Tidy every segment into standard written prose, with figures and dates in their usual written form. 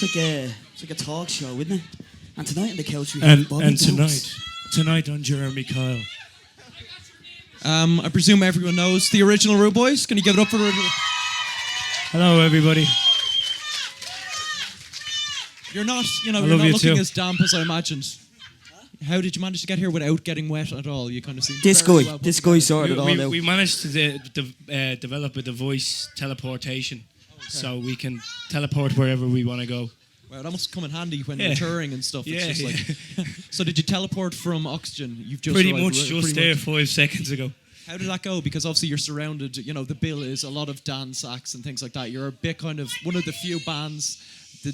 It's like a talk show, isn't it? And tonight on the couch we have Bobby And Dukes. tonight on Jeremy Kyle. I presume everyone knows the original Rudeboys. Can you give it up for the original? Hello, everybody. You're not, you're I not love you looking too. as damp as I imagined. How did you manage to get here without getting wet at all? You kind of seem This very guy, well this put guy together. sorted it all out. We managed to develop with the voice teleportation, so we can teleport wherever we want to go. Wow, that must come in handy when Yeah. you're touring and stuff. Yeah, It's just like, so did you teleport from Oxygen? You've just Pretty arrived, much right? just Pretty there much. 5 seconds ago. How did that go? Because obviously you're surrounded, the bill is a lot of dance acts and things like that. You're a bit kind of one of the few bands.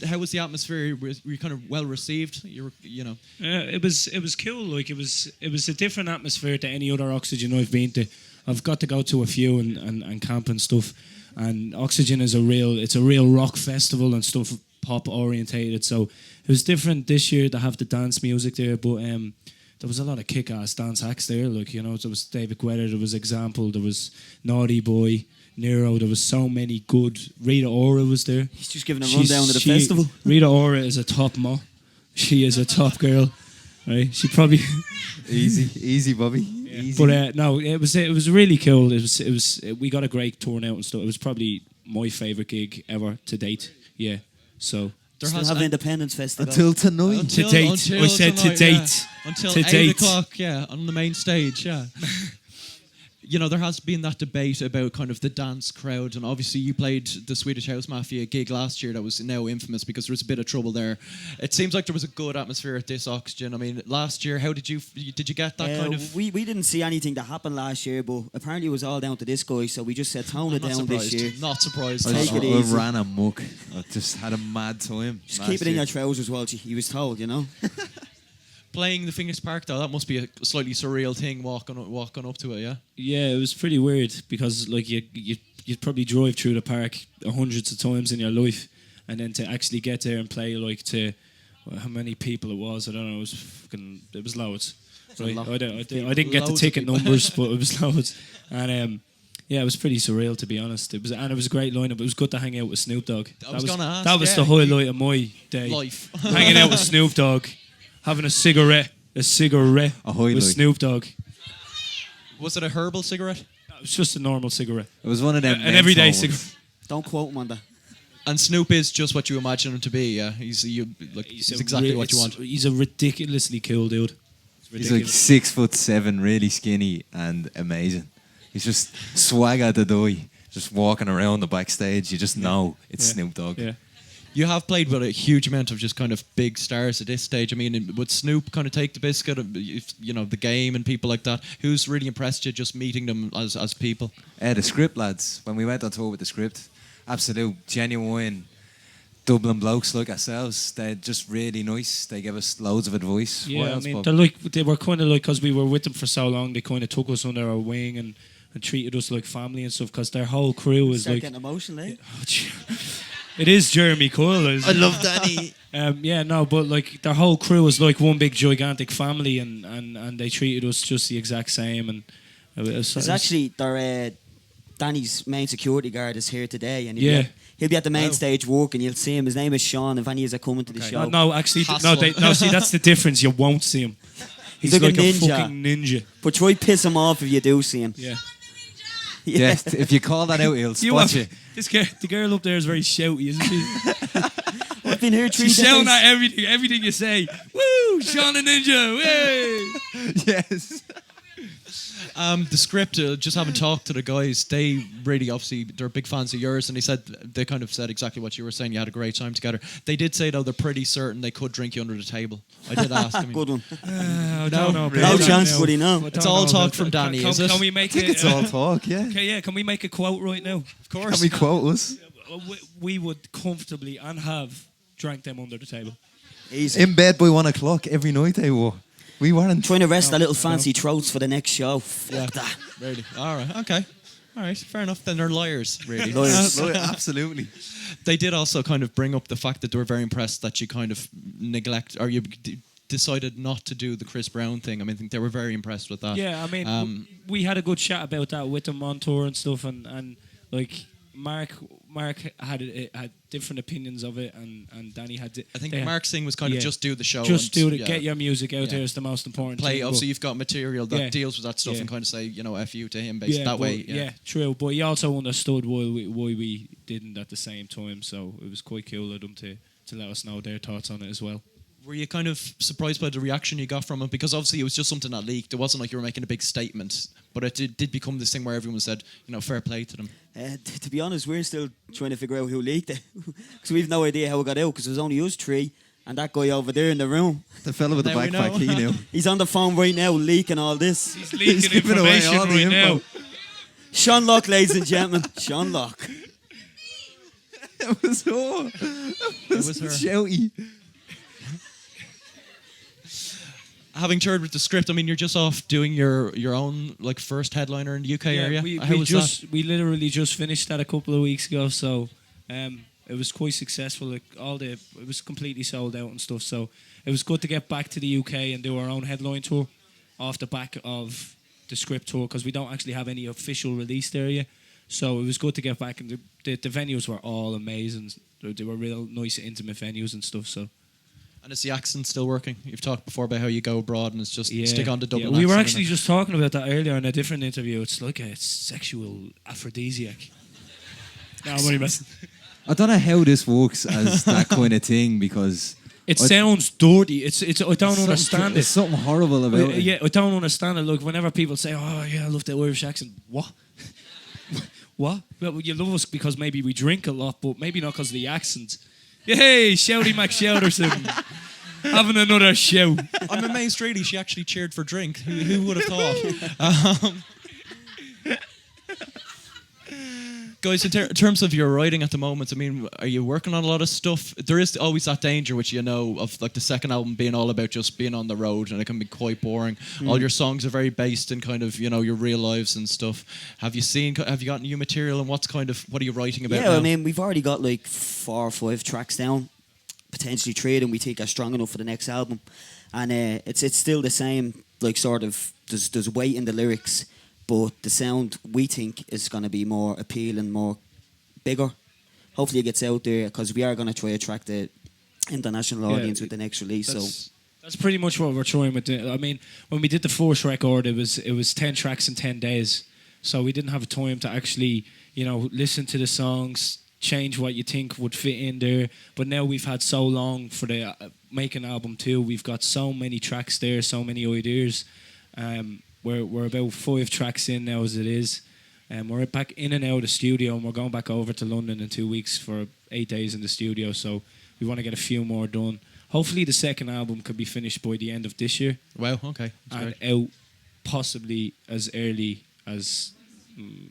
How was the atmosphere? Were you kind of well received? It was cool. Like it was a different atmosphere to any other Oxygen I've been to. I've got to go to a few and camp and stuff. And Oxygen is a real rock festival and stuff, pop orientated. So it was different this year to have the dance music there, but there was a lot of kick-ass dance acts there. Like there was David Guetta, there was Example, there was Naughty Boy, Nero. There was so many good. Rita Ora was there. He's just giving a rundown of the festival. Rita Ora is a top mo. She is a top girl. Right? She probably Easy, Bobby. Yeah. Easy. But no, it was really cool. It was we got a great turnout and stuff. It was probably my favourite gig ever to date. Yeah. So Still have Independence Festival. Until tonight. To date. I said to tonight, date. yeah. Until To 8 date. o'clock, on the main stage, yeah. There has been that debate about kind of the dance crowd, and obviously you played the Swedish House Mafia gig last year that was now infamous because there was a bit of trouble there. It seems like there was a good atmosphere at this Oxygen. I mean, last year, how did you get that kind of... We didn't see anything that happened last year, but apparently it was all down to this guy, so we just said tone it down this year. Not surprised. Take it I easy. ran amok. I just had a mad time. Just last keep it in year. your trousers, Walshy. He was told, Playing the Fingers Park, though, that must be a slightly surreal thing walking up to it, yeah? Yeah, it was pretty weird because like you'd probably drive through the park hundreds of times in your life, and then to actually get there and play like to how many people it was, I don't know. It was loads. Right? I didn't get the Loads of ticket people. numbers, but it was loads. And yeah, it was pretty surreal, to be honest. It was a great lineup. It was good to hang out with Snoop Dogg. I was gonna ask, that was yeah. the highlight of my day. Life. Hanging out with Snoop Dogg, having a cigarette A highlight. with Snoop Dogg. Was it a herbal cigarette? It was just a normal cigarette. It was one of them. An everyday menthol ones. cigarette. Don't quote him on that. And Snoop is just what you imagine him to be, yeah? He's exactly what you want. He's a ridiculously cool dude. He's like 6'7", really skinny and amazing. He's just swagger the die, just walking around the backstage. You just know it's Yeah. Snoop Dogg. Yeah. You have played with a huge amount of just kind of big stars at this stage. I mean, would Snoop kind of take the biscuit, the game and people like that? Who's really impressed you just meeting them as people? The Script lads, when we went on tour with the Script, absolute genuine Dublin blokes like ourselves. They're just really nice. They give us loads of advice. What Yeah, I else, mean, Bob? they were kind of like, because we were with them for so long, they kind of took us under our wing and treated us like family and stuff, because their whole crew is Start like... getting emotional, eh? It is Jeremy Coyle. I love Danny. But like their whole crew was like one big gigantic family, and they treated us just the exact same. And It's actually their Danny's main security guard is here today, and Yeah. he'll be at the main Wow. stage working. You'll see him. His name is Sean. If any of you are coming to the show, no, actually, Hassle. see, that's the difference. You won't see him. He's like a like a ninja. fucking ninja. but try piss him off if you do see him. Yeah. Yes, if you call that out, he'll spot you. The girl up there is very shouty, isn't she? I've been here 3 She's days. shouting at everything you say. Woo, Sean the Ninja, way! Yes. The Script, just having talked to the guys, they really obviously they're big fans of yours, and they kind of said exactly what you were saying. You had a great time together. They did say though they're pretty certain they could drink you under the table. I did ask. I mean, Good one. I don't know. really. No about that chance, now. buddy, no. I don't It's all know talk about from that. Danny, Can, is it? Can we make I think it? it's all talk, yeah. Okay, yeah. Can we make a quote right now? of course. Can we quote us? We would comfortably and have drank them under the table. Easy. In bed by 1 o'clock every night they were. We weren't. Trying to rest their little fancy throats for the next show. Fuck that. Really? All right. Okay. All right. Fair enough. Then they're liars, really. Liars. Absolutely. They did also kind of bring up the fact that they were very impressed that you kind of decided not to do the Chris Brown thing. I mean, I think they were very impressed with that. Yeah, I mean, we had a good chat about that with them on tour and stuff, and like Mark Mark had different opinions of it, and Danny had. I think Mark's thing was kind of just do the show. Just do it. Yeah. Get your music out there is the most important Play. thing. Obviously, you've got material that deals with that stuff and kind of say, you know, F you to him based that way. Yeah, true. But he also understood why we didn't at the same time, so it was quite cool of them to let us know their thoughts on it as well. Were you kind of surprised by the reaction you got from it? Because obviously it was just something that leaked. It wasn't like you were making a big statement, but it did become this thing where everyone said, you know, fair play to them. To be honest, we're still trying to figure out who leaked it because we've no idea how it got out because it was only us three and that guy over there in the room. The fella with the Now we backpack, know. he knew. He's on the phone right now leaking all this. He's leaking giving away information all the right now. info. Sean Locke, ladies and gentlemen. Sean Locke. It was her. It was her. shouty. Having toured with the script, I mean, you're just off doing your own like first headliner in the UK area. How was that? We literally just finished that a couple of weeks ago, so it was quite successful. Like it was completely sold out and stuff. So it was good to get back to the UK and do our own headline tour off the back of the script tour because we don't actually have any official release there yet. So it was good to get back, and the venues were all amazing. They were real nice, intimate venues and stuff. So. And is the accent still working? You've talked before about how you go abroad and it's just stick on the Dublin We were accent, actually just talking about that earlier in a different interview. It's like a sexual aphrodisiac. No, I'm only messing. I don't know how this works as that kind of thing because It sounds dirty. It's. I don't understand There's it. something horrible about it. Yeah, I don't understand it. Look, whenever people say, "Oh, yeah, I love the Irish accent," what? What? Well, you love us because maybe we drink a lot, but maybe not because of the accent. Hey, Shouty McShouterson, having another show. I'm amazed, really. She actually cheered for drink. Who would have thought? Guys, in terms of your writing at the moment, I mean, are you working on a lot of stuff? There is always that danger, which you know, of like the second album being all about just being on the road, and it can be quite boring. All your songs are very based in kind of, you know, your real lives and stuff. Have you got new material, and what are you writing about now? I mean, we've already got like 4 or 5 tracks down, potentially 3 of them we think are strong enough for the next album, and it's still the same, like sort of there's weight in the lyrics. But the sound we think is going to be more appealing, more bigger. Hopefully it gets out there because we are going to try to attract the international audience with the next release. That's pretty much what we're trying with. I mean, when we did the first record, it was 10 tracks in 10 days, so we didn't have time to actually, you know, listen to the songs, change what you think would fit in there. But now we've had so long for the making album 2. We've got so many tracks there, so many ideas. We're about 5 tracks in now as it is. We're back in and out of the studio, and we're going back over to London in 2 weeks for 8 days in the studio. So we want to get a few more done. Hopefully the second album could be finished by the end of this year. Wow, okay. That's and great. out possibly as early as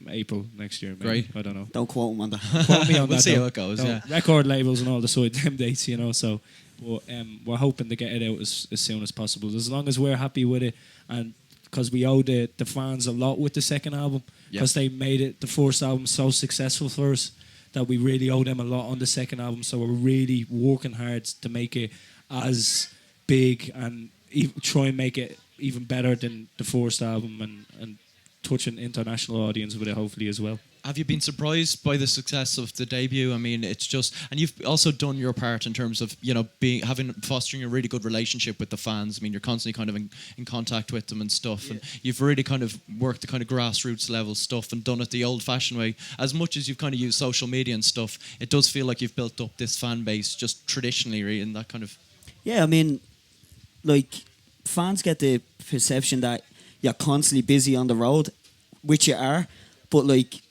April next year. Maybe. Great. I don't know. Don't quote him on that. Quote me on We'll that, see though. how it goes, No, yeah. Record labels and all the sort of them dates, you know. So we're hoping to get it out as soon as possible. As long as we're happy with it, and because we owe the fans a lot with the second album, because they made it, the first album, so successful for us that we really owe them a lot on the second album. So we're really working hard to make it as big and try and make it even better than the first album and touch an international audience with it hopefully as well. Have you been surprised by the success of the debut? I mean, it's just, and you've also done your part in terms of, you know, fostering a really good relationship with the fans. I mean, you're constantly kind of in contact with them and stuff, and you've really kind of worked the kind of grassroots level stuff and done it the old-fashioned way. As much as you've kind of used social media and stuff, it does feel like you've built up this fan base just traditionally, really, in that kind of. Yeah, I mean, like fans get the perception that you're constantly busy on the road, which you are, but like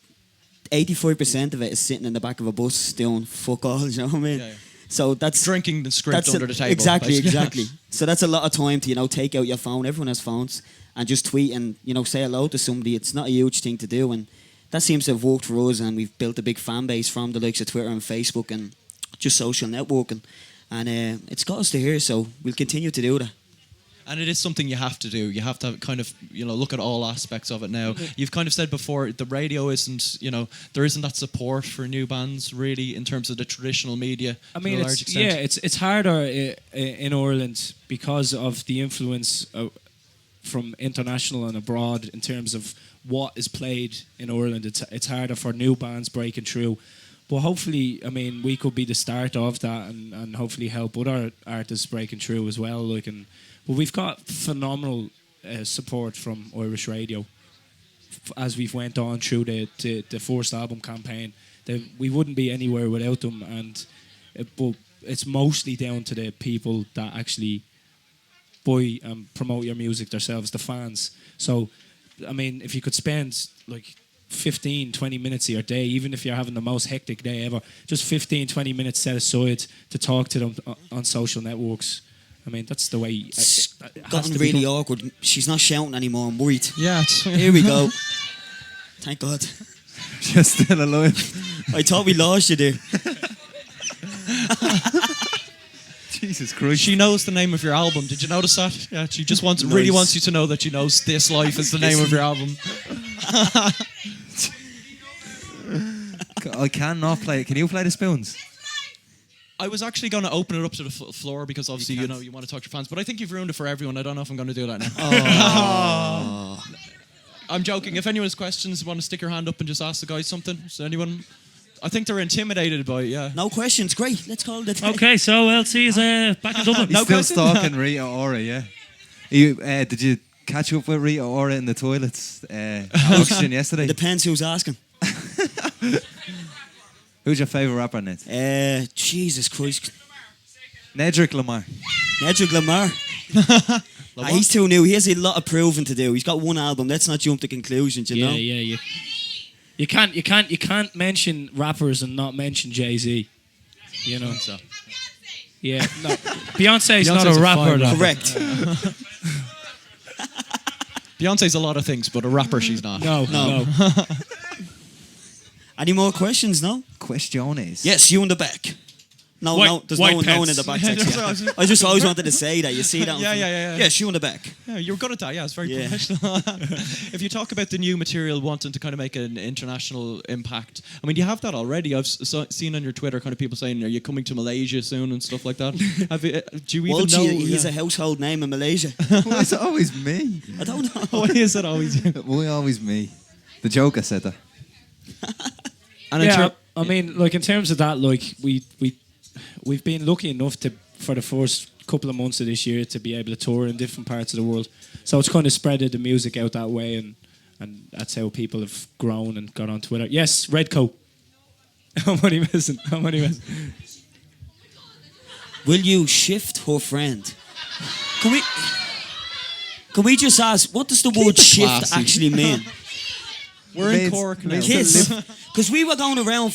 85% of it is sitting in the back of a bus doing fuck all, you know what I mean? Yeah, yeah. So that's Drinking the script under the table. Exactly, basically. exactly. So that's a lot of time to, you know, take out your phone. Everyone has phones, and just tweet and, you know, say hello to somebody. It's not a huge thing to do, and that seems to have worked for us. And we've built a big fan base from the likes of Twitter and Facebook and just social networking, and it's got us to here. So we'll continue to do that. And it is something you have to do. You have to kind of, you know, look at all aspects of it now. You've kind of said before, the radio isn't, you know, there isn't that support for new bands really in terms of the traditional media. I mean, to a large extent. it's harder in Ireland because of the influence from international and abroad in terms of what is played in Ireland. It's harder for new bands breaking through. But hopefully, I mean, we could be the start of that, and hopefully help other artists breaking through as well. But we've got phenomenal support from Irish radio as we've went on through the first album campaign. We wouldn't be anywhere without them, but it's mostly down to the people that actually buy and promote your music themselves, the fans. So, I mean, if you could spend like 15, 20 minutes of your day, even if you're having the most hectic day ever, just 15, 20 minutes set aside to talk to them on social networks. I mean, that's the way It's gotten really awkward. She's not shouting anymore. I'm worried. Yeah. Here we go. Thank God. Just still alive. I thought we lost you there. Jesus Christ. She knows the name of your album. Did you notice that? Yeah, she just really wants you to know that she knows This Life is the name of your album. I cannot play it. Can you play the spoons? I was actually going to open it up to the floor because obviously, you want to talk to your fans, but I think you've ruined it for everyone. I don't know if I'm going to do that now. Oh. I'm joking. If anyone has questions, want to stick your hand up and just ask the guys something? Is there anyone? I think they're intimidated by it, yeah. No questions. Great. Let's call it a day. Okay, so LC is back in Dublin. He's still stalking Rita Ora, yeah. Did you catch up with Rita Ora in the toilets auction yesterday? Depends who's asking. Who's your favourite rapper, Ned? Jesus Christ. Nedrick Lamar. Nedrick Lamar. He's too new. He has a lot of proving to do. He's got one album. Let's not jump to conclusions, you know? Yeah. You can't mention rappers and not mention Jay-Z. You know. So. Yeah. No. Beyonce's not a rapper. Correct. Beyonce's a lot of things, but a rapper she's not. No. Any more questions? No. Questiones. Yes, you in the back. No, there's no one in the back section. I just always wanted to say that. You see that? Yeah. Yes, you in the back. Yeah, you're good at that. Yeah, it's very professional. If you talk about the new material wanting to kind of make an international impact, I mean, you have that already. I've seen on your Twitter kind of people saying, "Are you coming to Malaysia soon?" and stuff like that. Do you even know? He's a household name in Malaysia. Why is it always me? I don't know. Why is it always you? Why always me? The Joker said that. And I mean, like in terms of that, like we've been lucky enough for the first couple of months of this year to be able to tour in different parts of the world. So it's kind of spreaded the music out that way, and that's how people have grown and got on Twitter. Yes, Redcoat. How many missing? Will you shift her friend? Can we just ask, what does the word shift classy. actually mean? We're in Cork now. Kiss. Because we were going around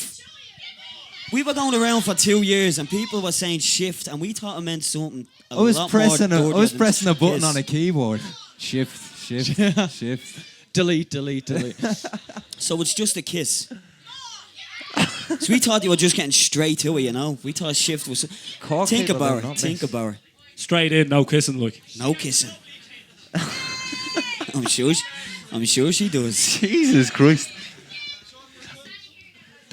for 2 years and people were saying shift and we thought it meant something I was pressing a button kiss. on a keyboard. Shift. Delete. So it's just a kiss. So we thought you were just getting straight to it, you know. We thought shift was... Cork Think people about are not it. Think mixed. about it. Straight in, no kissing, like. No kissing. I'm sure she does. Jesus Christ.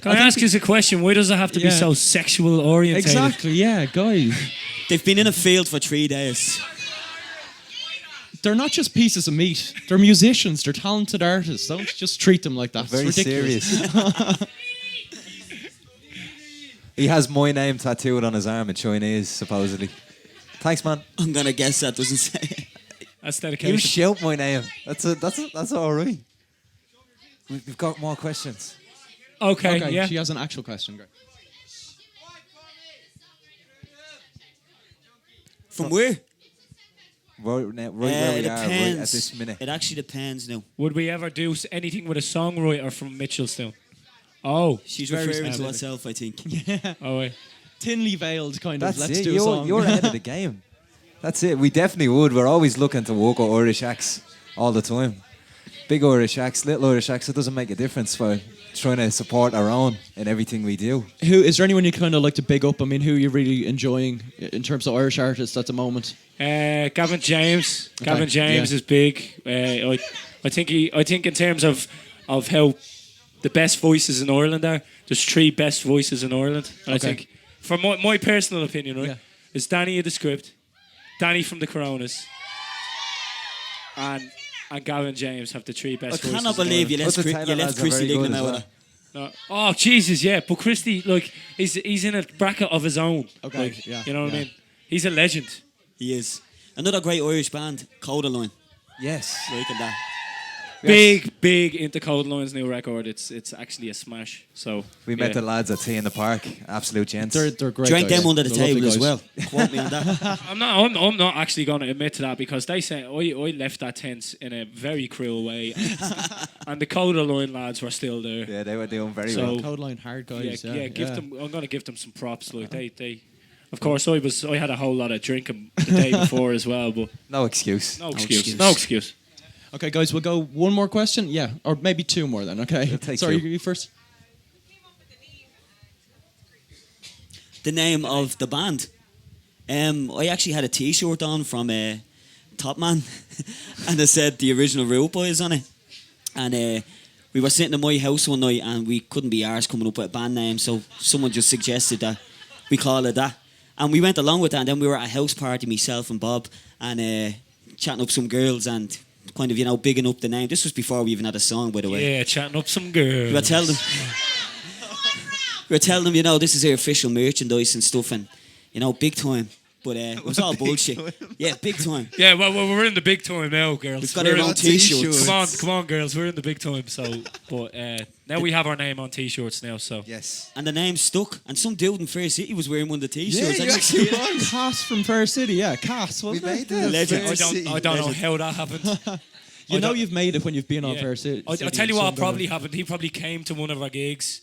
Can I ask you a question? Why does it have to be so sexual orientated? Exactly, yeah, guys. They've been in a field for 3 days. They're not just pieces of meat. They're musicians. They're talented artists. Don't just treat them like that. Very it's ridiculous. serious. He has my name tattooed on his arm in Chinese, supposedly. Thanks, man. I'm gonna guess that doesn't say it. That's You dedication. shout my name. That's all right. We've got more questions. Okay, yeah. She has an actual question. Great. From where? Right where we are, It right depends. at this minute. It actually depends now. Would we ever do anything with a songwriter from Mitchellstown? Oh, She's very referring to sad. herself, I think. Oh, wait. Thinly veiled kind That's of. Let's it. do a song. You're ahead of the game. That's it. We definitely would. We're always looking to work with Irish acts all the time. Big Irish acts, little Irish acts. It doesn't make a difference for trying to support our own in everything we do. Who is there anyone you kind of like to big up? I mean, who are you really enjoying in terms of Irish artists at the moment? Gavin James. Okay, Gavin James is big. I think in terms of how the best voices in Ireland are, there's 3 best voices in Ireland. And I think, from my personal opinion, right, is Danny of the Script, Danny from the Coronas, and Gavin James have the 3 best voices. I cannot in believe Ireland. you left Chrissy Lignum out of that. Oh Jesus, yeah. But Christy, like, he's in a bracket of his own. Okay, Like, yeah, you know what I yeah. mean? He's a legend. He is. Another great Irish band, Codaline. Yes. Liking that. Big into Cold Line's new record. It's actually a smash. So We met the lads at Tea in the Park. Absolute gents. They're great. Drank guys. them under the They're lovely table as guys. well. Quote me on that. I'm not actually going to admit to that because they say I left that tent in a very cruel way, and the Coda Line lads were still there. Yeah, they were doing very So- well. Codeline hard guys. Yeah, give them. I'm going to give them some props. Like they. Of course, I had a whole lot of drinking the day before as well, but No excuse. no excuse. excuse. No excuse. Okay, guys, we'll go one more question. Yeah, or maybe two more then. Okay. take Sorry, two. you first. The name of the band. I actually had a T-shirt on from Top Man, and it said the original Rudeboys on it. And we were sitting in my house one night, and we couldn't be arsed coming up with a band name, so someone just suggested that we call it that. And we went along with that, and then we were at a house party, myself and Bob, and chatting up some girls and kind of, bigging up the name. This was before we even had a song, by the way. Yeah, chatting up some girls. We were telling them, this is our official merchandise and stuff, and, big time. But it was all bullshit. Yeah, big time. Yeah, well, we're in the big time now, girls. We've got We're our in- own T-shirts. Come on, girls. We're in the big time. So, but now we have our name on T-shirts now. So Yes. And the name stuck. And some dude in Fair City was wearing one of the T-shirts. Yeah, I you didn't see actually it. was. Cass from Fair City. Yeah, Cass. We Wasn't made it? the Legend. I don't know how that happened. You I know don't- you've made it when you've been on Yeah. Fair City. I'll tell you what probably happened. He probably came to one of our gigs.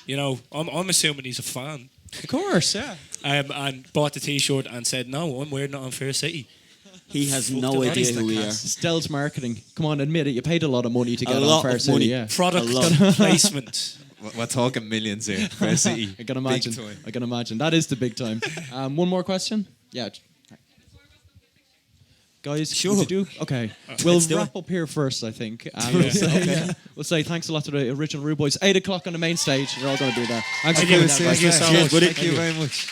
I'm assuming he's a fan. Of course, yeah. And bought the T-shirt and said, "No, I'm wearing it on Fair City." He has Fuck no the idea rest who we are. Stell's marketing. Come on, admit it. You paid a lot of money to A get on lot Fair of City. money. Yeah. Product A lot. placement. We're talking millions here. Fair City. I can imagine. Big time. I can imagine. That is the big time. One more question? Yeah. Guys, Sure. would you do? Okay. We'll Let's do wrap it. up here first, I think. We'll say thanks a lot to the original Rudeboys. 8 o'clock on the main stage. You're all going to be there. Thanks for Thank you. coming down, guys. Thank you so Cheers, much. buddy. Thank you very much.